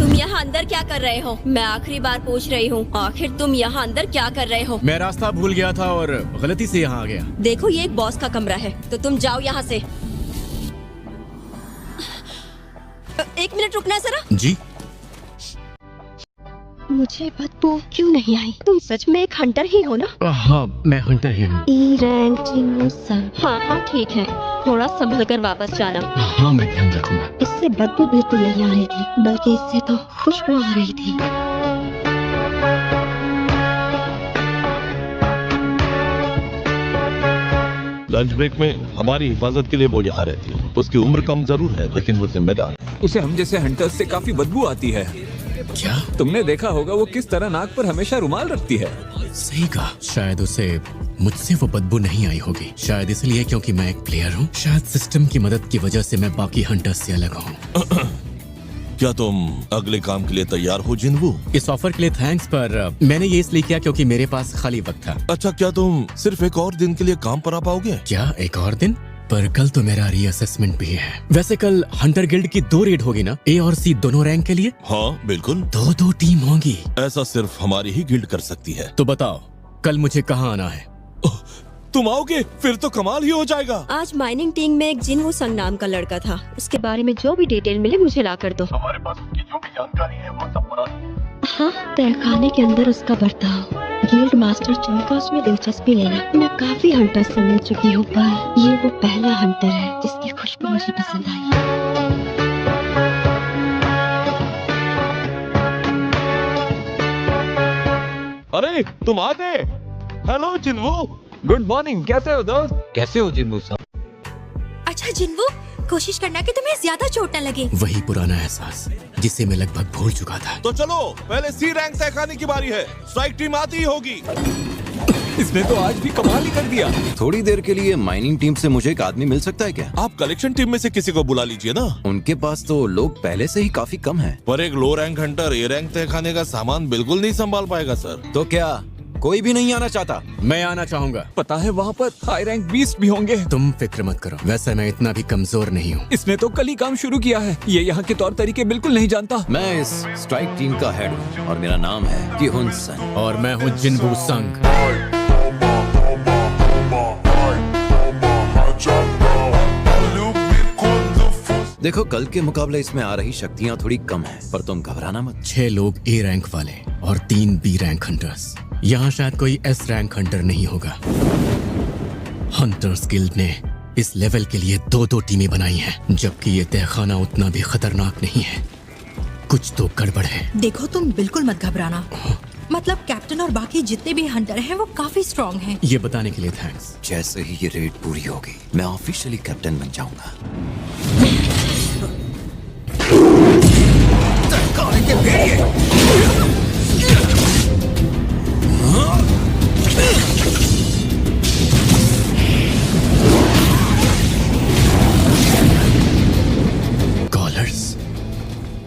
तुम यहाँ अंदर क्या कर रहे हो? मैं आखिरी बार पूछ रही हूँ, आखिर तुम यहाँ अंदर क्या कर रहे हो? मैं रास्ता भूल गया था और गलती से यहाँ आ गया। देखो ये एक बॉस का कमरा है, तो तुम जाओ यहाँ से। एक मिनट रुकना जरा। जी। मुझे बदबू क्यों नहीं आई? तुम सच में एक हंटर ही हो ना? हाँ, मैं हंटर ही हूँ। ई रैंक हाँ ठीक है, थोड़ा संभल कर वापस जाना। हाँ, मैं ध्यान रखूंगा। इससे बदबू बिल्कुल नहीं आ रही थी, बल्कि इससे तो खुशबू आ रही थी। लंच ब्रेक में हमारी हिफाजत के लिए वो यहाँ रहती है। उसकी उम्र कम जरूर है, लेकिन वो जिम्मेदार है। उसे हम जैसे हंटर्स से काफी बदबू आती है। क्या? तुमने देखा होगा वो किस तरह नाक पर हमेशा रुमाल रखती है। सही कहा। शायद उसे मुझसे वो बदबू नहीं आई होगी। शायद इसलिए क्योंकि मैं एक प्लेयर हूँ। शायद सिस्टम की मदद की वजह से मैं बाकी हंटर्स से अलग हूँ। क्या तुम अगले काम के लिए तैयार हो जिन्वू? इस ऑफर के लिए थैंक्स, पर मैंने ये इसलिए किया क्योंकि मेरे पास खाली वक्त था। अच्छा, क्या तुम सिर्फ एक और दिन के लिए काम पर आ पाओगे? क्या एक और दिन? पर कल तो मेरा रीअसेसमेंट भी है। वैसे कल हंटर गिल्ड की 2 रेड होगी ना, ए और सी दोनों रैंक के लिए? हाँ बिल्कुल। 2-2 टीम होंगी। ऐसा सिर्फ हमारी ही गिल्ड कर सकती है। तो बताओ कल मुझे कहाँ आना है? तुम आओगे? फिर तो कमाल ही हो जाएगा। आज माइनिंग टीम में एक जिन्वू संग नाम का लड़का था। उसके बारे में जो भी डिटेल मिले मुझे ला कर दो। हमारे पास उसकी जो भी जानकारी है वो सब बना। हाँ, तहखाने के अंदर उसका बर्ताव, गिल्ड मास्टर चुनकर उसमें दिलचस्पी लेना। मैं काफी हंटर से मिल चुकी हूँ, पर ये वो पहला हंटर है जिसकी खुशबू मुझे पसंद आई। अरे तुम आ गए। हेलो जिन्वू। गुड मॉर्निंग, कैसे हो दोस्त? कैसे हो जिन्वू साहब? अच्छा जिन्वू, कोशिश करना कि तुम्हें ज्यादा चोट न लगे। वही पुराना एहसास जिसे मैं लगभग भूल चुका था। तो चलो, पहले सी रैंक तहखाने की बारी है। स्ट्राइक टीम आती ही होगी। इसने तो आज भी कमाल ही कर दिया। थोड़ी देर के लिए माइनिंग टीम से मुझे एक आदमी मिल सकता है क्या? आप कलेक्शन टीम में से किसी को बुला लीजिए ना। उनके पास तो लोग पहले से ही काफी कम हैं। पर एक लो रैंक हंटर ए रैंक तहखाने का सामान बिल्कुल नहीं संभाल पाएगा सर। तो क्या कोई भी नहीं आना चाहता? मैं आना चाहूंगा। पता है वहाँ पर हाई रैंक बीस्ट भी होंगे। तुम फिक्र मत करो, वैसे मैं इतना भी कमजोर नहीं हूँ। इसने तो कल ही काम शुरू किया है। ये यहाँ के तौर तरीके बिल्कुल नहीं जानता। मैं इस स्ट्राइक टीम का हेड हूँ और मेरा नाम है किहुन सन। और मैं हूँ जिन्वू संग। देखो, कल के मुकाबले इसमें आ रही शक्तियाँ थोड़ी कम हैं, पर तुम घबराना मत। 6 लोग ए रैंक वाले और 3 बी रैंक हंटर्स। यहाँ शायद कोई एस रैंक हंटर नहीं होगा। हंटर्स गिल्ड ने इस लेवल के लिए 2-2 टीमें बनाई हैं, जबकि ये तहखाना उतना भी खतरनाक नहीं है। कुछ तो गड़बड़ है। देखो तुम बिल्कुल मत घबराना। मतलब कैप्टन और बाकी जितने भी हंटर हैं वो काफी स्ट्रॉन्ग हैं। ये बताने के लिए थैंक्स। जैसे ही ये रेड पूरी होगी, मैं ऑफिशियली कैप्टन बन जाऊंगा। कॉलर्स,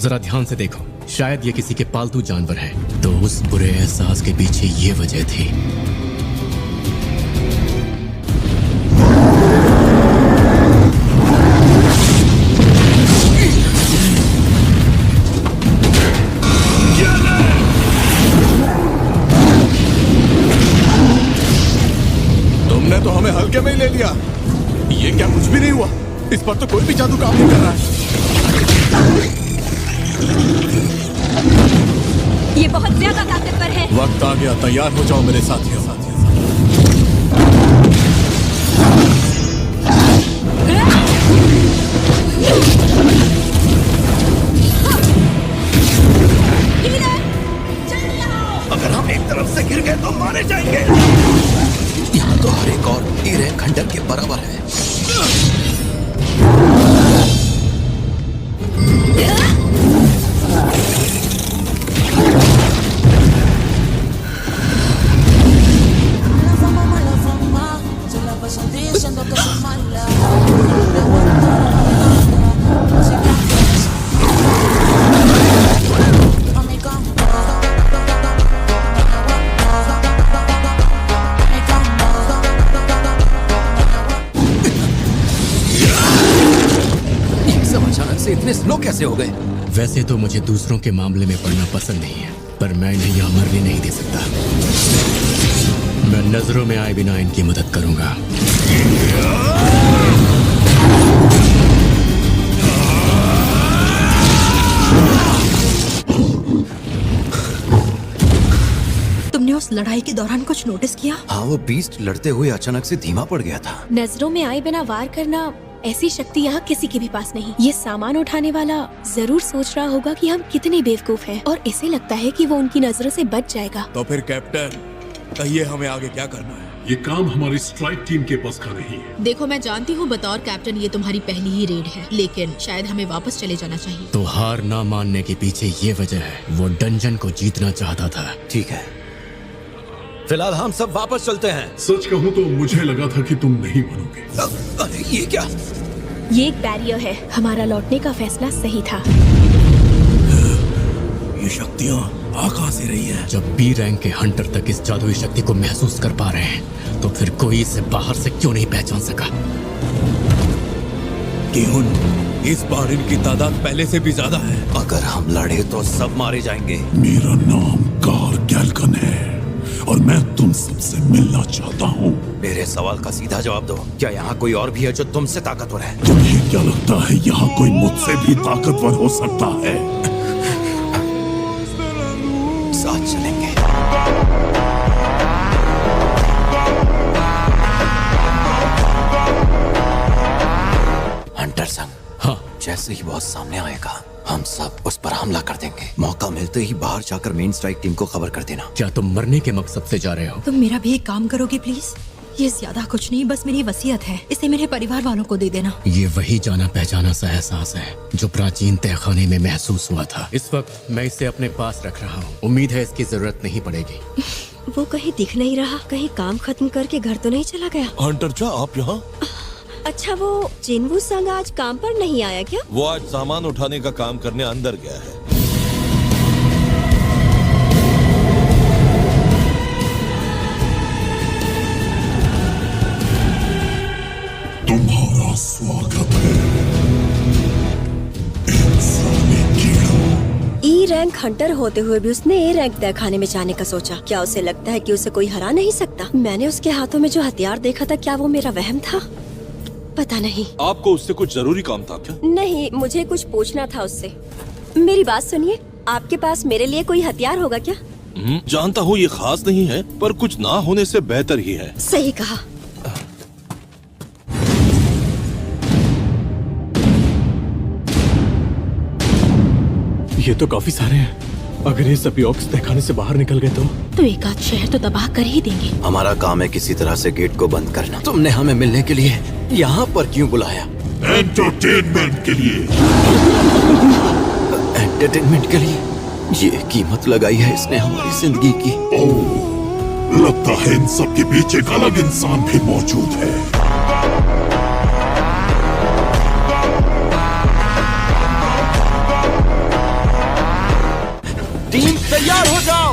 जरा ध्यान से देखो, शायद ये किसी के पालतू जानवर है। तो उस बुरे एहसास के पीछे ये वजह थी। तुमने तो हमें हल्के में ही ले लिया। ये क्या कुछ भी नहीं हुआ? इस पर तो कोई भी जादू काम नहीं कर रहा है। ये बहुत ज्यादा ताकतवर है। वक्त आ गया, तैयार हो जाओ मेरे साथियों। अगर हम एक तरफ से गिर गए तो मारे जाएंगे। यहाँ तो हर एक और ए रैंक हंटर के बराबर है। कैसे हो गए? वैसे तो मुझे दूसरों के मामले में पड़ना पसंद नहीं है, पर मैं इन्हें यहाँ मरने नहीं दे सकता। मैं नजरों में आए बिना इनकी मदद करूंगा। तुमने उस लड़ाई के दौरान कुछ नोटिस किया? हाँ, वो बीस्ट लड़ते हुए अचानक से धीमा पड़ गया था। नजरों में आए बिना वार करना, ऐसी शक्ति यहाँ किसी के भी पास नहीं। ये सामान उठाने वाला जरूर सोच रहा होगा कि हम कितने बेवकूफ हैं, और इसे लगता है कि वो उनकी नजरों से बच जाएगा। तो फिर कैप्टन, कहिए हमें आगे क्या करना है? ये काम हमारी स्ट्राइक टीम के बस का नहीं है। देखो, मैं जानती हूँ बतौर कैप्टन ये तुम्हारी पहली ही रेड है, लेकिन शायद हमें वापस चले जाना चाहिए। तो हार ना मानने के पीछे ये वजह है, वो डंजन को जीतना चाहता था। ठीक है, फिलहाल हम सब वापस चलते हैं। सच कहूँ तो मुझे लगा था कि तुम नहीं मानोगे। अरे ये क्या? ये एक बैरियर है। हमारा लौटने का फैसला सही था। ये शक्तियाँ आ कहाँ से रही है? जब बी रैंक के हंटर तक इस जादुई शक्ति को महसूस कर पा रहे हैं, तो फिर कोई इसे बाहर से क्यों नहीं पहचान सका? केहुन, इस बार इनकी तादाद पहले से भी ज्यादा है। अगर हम लड़े तो सब मारे जाएंगे। मेरा नाम कार गैल्कन है और मैं तुम सबसे मिलना चाहता हूँ। मेरे सवाल का सीधा जवाब दो। क्या यहाँ कोई और भी है जो तुमसे ताकतवर है? तुम्हें क्या लगता है यहाँ कोई मुझसे भी ताकतवर हो सकता है? साथ चलेंगे। हंटर संग, हाँ, जैसे ही बॉस सामने आएगा, हम सब उस पर हमला कर देंगे। मौका मिलते ही बाहर जाकर मेन स्ट्राइक टीम को खबर कर देना। क्या तुम मरने के मकसद से जा रहे हो? तुम मेरा भी एक काम करोगे प्लीज? ये ज्यादा कुछ नहीं, बस मेरी वसीयत है। इसे मेरे परिवार वालों को दे देना। ये वही जाना पहचाना सा एहसास है जो प्राचीन तहखाने में महसूस हुआ था। इस वक्त मैं इसे अपने पास रख रहा हूँ। उम्मीद है इसकी जरूरत नहीं पड़ेगी। वो कहीं दिख नहीं रहा। कहीं काम खत्म करके घर तो नहीं चला गया? हंटर चा, आप यहाँ? अच्छा, वो जिनवू संग आज काम पर नहीं आया क्या? वो आज सामान उठाने का काम करने अंदर गया है। तुम्हारा स्वागत है इंसानी कीड़ों। ई रैंक हंटर होते हुए भी उसने ए रैंक तहखाने में जाने का सोचा। क्या उसे लगता है कि उसे कोई हरा नहीं सकता? मैंने उसके हाथों में जो हथियार देखा था, क्या वो मेरा वहम था? पता नहीं। आपको उससे कुछ जरूरी काम था क्या? नहीं, मुझे कुछ पूछना था उससे। मेरी बात सुनिए, आपके पास मेरे लिए कोई हथियार होगा क्या? जानता हूँ ये खास नहीं है, पर कुछ ना होने से बेहतर ही है। सही कहा। ये तो काफी सारे हैं। अगर ये सभी ऑक्स तहखाने से बाहर निकल गए तो एक आध शहर तो तबाह कर ही देंगे। हमारा काम है किसी तरह से गेट को बंद करना। तुमने हमें मिलने के लिए यहाँ पर क्यों बुलाया? एंटरटेनमेंट के लिए। एंटरटेनमेंट के लिए? ये कीमत लगाई है इसने हमारी जिंदगी की। ओह, लगता है इन सब के पीछे एक अलग इंसान भी मौजूद है। टीम तैयार हो जाओ।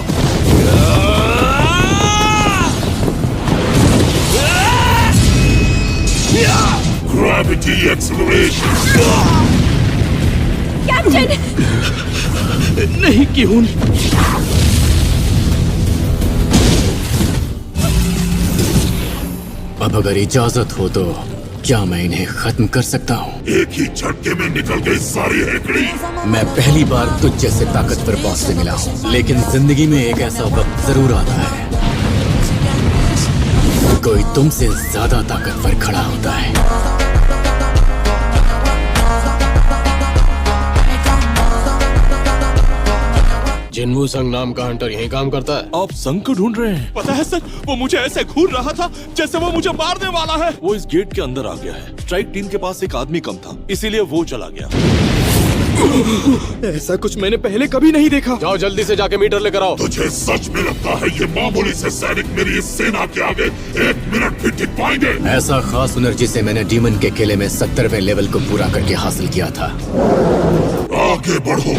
Gravity acceleration. कैप्टन! नहीं केहुन। अब अगर इजाजत हो तो क्या मैं इन्हें खत्म कर सकता हूँ? एक ही झटके में निकल गई सारी हेकड़ी। मैं पहली बार तुझ जैसे ताकतवर बॉस से मिला हूँ, लेकिन जिंदगी में एक ऐसा वक्त जरूर आता है कोई तुमसे ज्यादा ताकतवर खड़ा होता है। जिनवू संग नाम का हंटर यही काम करता है। आप संग को ढूंढ रहे हैं? पता है सर, वो मुझे ऐसे घूर रहा था जैसे वो मुझे मारने वाला है। वो इस गेट के अंदर आ गया है। स्ट्राइक टीम के पास एक आदमी कम था, इसीलिए वो चला गया। ऐसा कुछ मैंने पहले कभी नहीं देखा। जाओ जल्दी से जाके मीटर लेकर आओ। तुझे सच में लगता है ये मामूली से सैनिक मेरी इस सेना के आगे 1 मिनट भी टिक पाएंगे? ऐसा खास हुनर जिसे मैंने डीमन के किले में 70वें लेवल को पूरा करके हासिल किया था। आगे बढ़ो।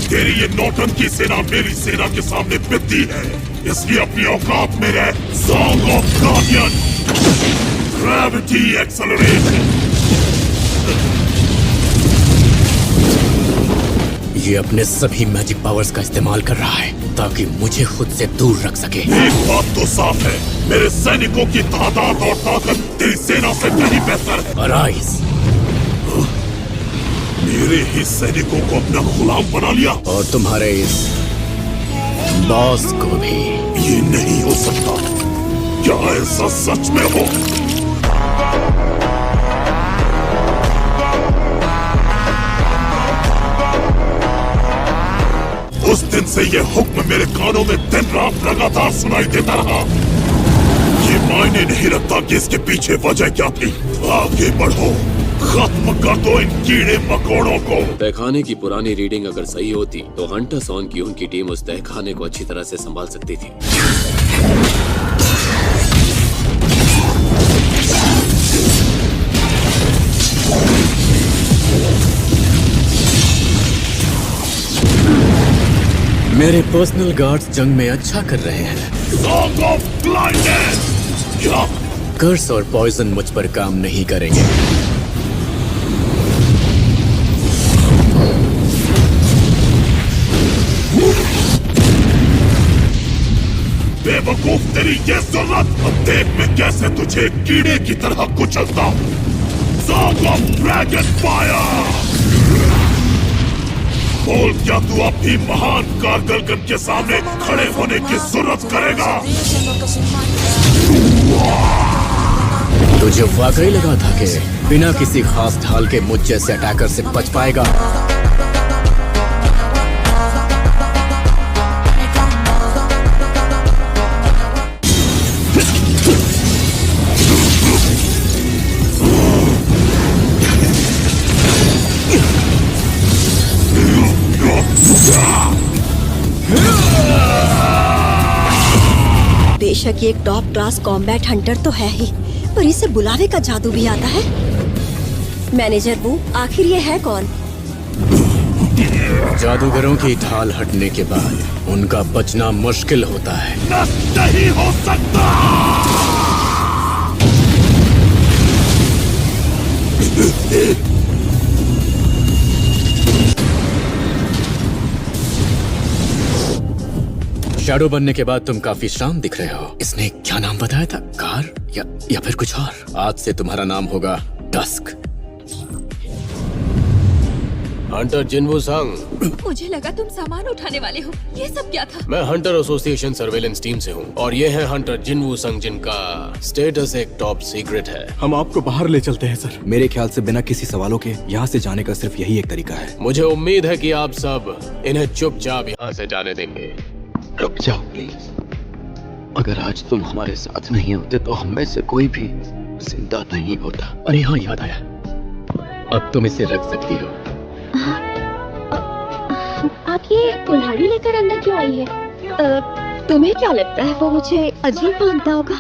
तेरी ये नौटंकी सेना मेरी सेना के सामने बिकती है, इसकी अपनी औकात में है। Song of guardian, gravity acceleration. ये अपने सभी मैजिक पावर्स का इस्तेमाल कर रहा है ताकि मुझे खुद से दूर रख सके। एक बात तो साफ है, मेरे सैनिकों की तादाद और ताकत तेरी सेना से कहीं बेहतर है। अराइज। मेरे ही सैनिकों को अपना गुलाम बना लिया, और तुम्हारे इस बॉस को भी। ये नहीं हो सकता। क्या ऐसा सच में हो? उस दिन से ये हुक्म मेरे कानों में दिन रात लगातार सुनाई देता रहा। ये मायने नहीं रखता कि इसके पीछे वजह क्या थी। आगे बढ़ो, खत्म कर दो इन कीड़े मकोड़ों को। तहखाने की पुरानी रीडिंग अगर सही होती तो हंटर्स ऑन की उनकी टीम उस तहखाने को अच्छी तरह से संभाल सकती थी। मेरे पर्सनल गार्ड्स जंग में अच्छा कर रहे हैं। Song of blindness! क्या? कर्स और पॉइजन मुझ पर काम नहीं करेंगे। बेवकूफ, तेरी ये जरूरत। अब देख मैं कैसे तुझे कीड़े की तरह कुचलता हूँ। Song of Dragon Fire! बोल, क्या तू अब भी महान कारगलगन के सामने खड़े होने की जरूरत करेगा? तुझे वाकई लगा था कि बिना किसी खास ढाल के मुझ जैसे अटैकर से बच पाएगा? बेशक ये एक टॉप क्लास कॉम्बैट हंटर तो है ही, पर इसे बुलावे का जादू भी आता है। मैनेजर वो आखिर ये है कौन? जादूगरों की ढाल हटने के बाद उनका बचना मुश्किल होता है। नष्ट नहीं हो सकता। शैडो बनने के बाद तुम काफी शांत दिख रहे हो। इसने क्या नाम बताया था? कार या फिर कुछ और? आज से तुम्हारा नाम होगा डस्क। हंटर जिनवू संग। मुझे लगा तुम सामान उठाने वाले हो। ये सब क्या था? मैं हंटर एसोसिएशन सर्वेलेंस टीम से हूँ और ये है हंटर जिनवू संग, जिनका स्टेटस एक टॉप सीक्रेट है। हम आपको बाहर ले चलते हैं सर। मेरे ख्याल से बिना किसी सवालों के यहाँ से जाने का सिर्फ यही एक तरीका है। मुझे उम्मीद है कि आप सब इन्हें चुपचाप यहाँ से जाने देंगे। रुक जाओ प्लीज। अगर आज तुम हमारे साथ नहीं होते तो हम में से कोई भी जिंदा नहीं होता। अरे हाँ, याद आया, अब तुम इसे रख सकती हो। आप ये कुल्हाड़ी लेकर अंदर क्यों आई है? तुम्हें क्या लगता है वो मुझे अजीब मानता होगा?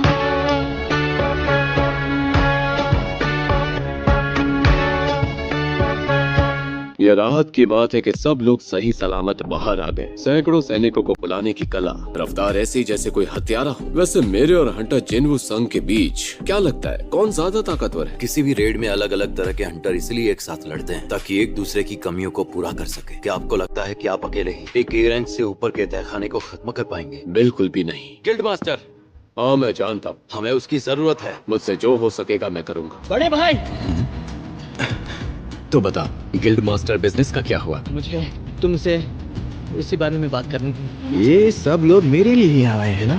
ये राहत की बात है कि सब लोग सही सलामत बाहर आ गए। सैकड़ों सैनिकों को बुलाने की कला, रफ्तार ऐसी जैसे कोई हत्यारा हो। वैसे मेरे और हंटर जिनवू संग के बीच क्या लगता है कौन ज्यादा ताकतवर है? किसी भी रेड में अलग अलग तरह के हंटर इसलिए एक साथ लड़ते हैं ताकि एक दूसरे की कमियों को पूरा कर सके। क्या आपको लगता है कि आप अकेले ही एक रैंक से ऊपर के तहखाने को खत्म कर पाएंगे? बिल्कुल भी नहीं। Guild master. हाँ मैं जानता हूँ, हमें उसकी जरूरत है। मुझसे जो हो सकेगा मैं करूँगा। बड़े भाई, तो बता, गिल्ड मास्टर बिजनेस का क्या हुआ? मुझे तुमसे इसी बारे में बात करनी थी। ये सब लोग मेरे लिए ही आए हैं ना?